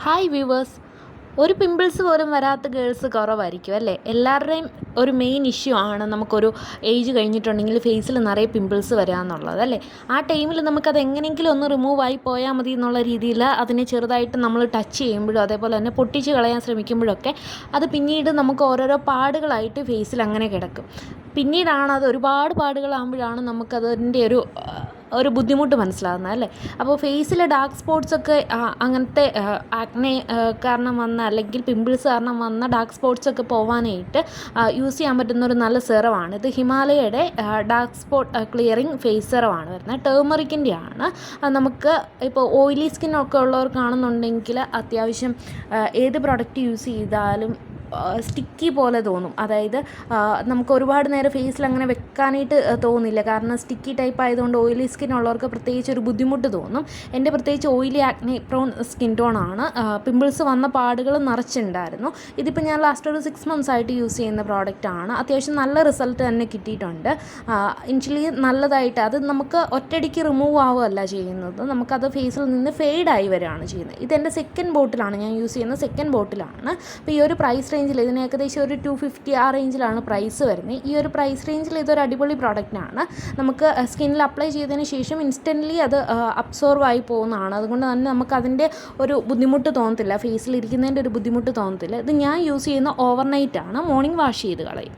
Hi viewers. ഒരു pimples പോലും വരാത്ത ഗേൾസ് കുറവായിരിക്കും അല്ലേ? എല്ലാവരുടെയും ഒരു മെയിൻ ഇഷ്യൂ ആണ് നമുക്കൊരു ഏജ് കഴിഞ്ഞിട്ടുണ്ടെങ്കിൽ ഫേസിൽ നിറയെ പിമ്പിൾസ് വരിക എന്നുള്ളത് അല്ലേ? ആ ടൈമിൽ നമുക്കത് എങ്ങനെയെങ്കിലും ഒന്ന് റിമൂവ് ആയി പോയാൽ മതി എന്നുള്ള രീതിയിൽ അതിനെ ചെറുതായിട്ട് നമ്മൾ ടച്ച് ചെയ്യുമ്പോഴും അതേപോലെ തന്നെ പൊട്ടിച്ച് കളയാൻ ശ്രമിക്കുമ്പോഴൊക്കെ അത് പിന്നീട് നമുക്ക് ഓരോരോ പാടുകളായിട്ട് ഫേസിൽ അങ്ങനെ കിടക്കും. പിന്നീടാണ് അത് ഒരുപാട് പാടുകളാകുമ്പോഴാണ് നമുക്കതിൻ്റെ ഒരു ബുദ്ധിമുട്ട് മനസ്സിലാകുന്നത് അല്ലേ? അപ്പോൾ ഫേസിലെ ഡാർക്ക് സ്പോട്ട്സൊക്കെ അങ്ങനത്തെ ആക്നെ കാരണം വന്ന അല്ലെങ്കിൽ പിമ്പിൾസ് കാരണം വന്ന ഡാർക്ക് സ്പോട്ട്സൊക്കെ പോകാനായിട്ട് യൂസ് ചെയ്യാൻ പറ്റുന്ന ഒരു നല്ല സെറമാണ് ഇത്. ഹിമാലയയുടെ ഡാർക്ക് സ്പോട്ട് ക്ലിയറിങ് ഫേസ് സെറമാണ് വരുന്നത്. ടേമറിക്കിൻ്റെ ആണ്. നമുക്ക് ഇപ്പോൾ ഓയിലി സ്കിന്നൊക്കെ ഉള്ളവർക്കാണെന്നുണ്ടെങ്കിൽ അത്യാവശ്യം ഏത് പ്രൊഡക്റ്റ് യൂസ് ചെയ്താലും സ്റ്റിക്കി പോലെ തോന്നും. അതായത് നമുക്ക് ഒരുപാട് നേരം ഫേസിൽ അങ്ങനെ വെക്കാനായിട്ട് തോന്നില്ല. കാരണം സ്റ്റിക്കി ടൈപ്പ് ആയതുകൊണ്ട് ഓയിലി സ്കിൻ ഉള്ളവർക്ക് പ്രത്യേകിച്ച് ഒരു ബുദ്ധിമുട്ട് തോന്നും. എൻ്റെ പ്രത്യേകിച്ച് ഓയിലി ആക്നെ പ്രോൺ സ്കിൻ ടോണാണ്. പിമ്പിൾസ് വന്ന പാടുകൾ നിറച്ചുണ്ടായിരുന്നു. ഇതിപ്പോൾ ഞാൻ ലാസ്റ്റ് ഒരു 6 months ആയിട്ട് യൂസ് ചെയ്യുന്ന പ്രോഡക്റ്റാണ്. അത്യാവശ്യം നല്ല റിസൾട്ട് തന്നെ കിട്ടിയിട്ടുണ്ട്. ഇനിഷ്യലി നല്ലതായിട്ട് അത് നമുക്ക് ഒറ്റയടിക്ക് റിമൂവ് ആവുകയല്ല ചെയ്യുന്നത്, നമുക്കത് ഫേസിൽ നിന്ന് ഫെയ്ഡായി വരികയാണ് ചെയ്യുന്നത്. ഇതെൻ്റെ സെക്കൻഡ് ബോട്ടിലാണ്, ഞാൻ യൂസ് ചെയ്യുന്ന സെക്കൻഡ് ബോട്ടിലാണ്. അപ്പോൾ ഈ ഒരു പ്രൈസ് റേഞ്ചിൽ ഇതിന് ഏകദേശം ഒരു 250 ആ റേഞ്ചിലാണ് പ്രൈസ് വരുന്നത്. ഈ ഒരു പ്രൈസ് റേഞ്ചിൽ ഇതൊരു അടിപൊളി പ്രോഡക്റ്റാണ്. നമുക്ക് സ്കിന്നിൽ അപ്ലൈ ചെയ്തതിന് ശേഷം ഇൻസ്റ്റൻ്റ്ലി അത് അബ്സോർവ് ആയി പോകുന്നതാണ്. അതുകൊണ്ട് തന്നെ നമുക്കതിൻ്റെ ഒരു ബുദ്ധിമുട്ട് തോന്നത്തില്ല, ഫേസിൽ ഇരിക്കുന്നതിൻ്റെ ഒരു ബുദ്ധിമുട്ട് തോന്നത്തില്ല. ഇത് ഞാൻ യൂസ് ചെയ്യുന്ന ഓവർനൈറ്റ് ആണ്. മോർണിംഗ് വാഷ് ചെയ്ത് കളയും.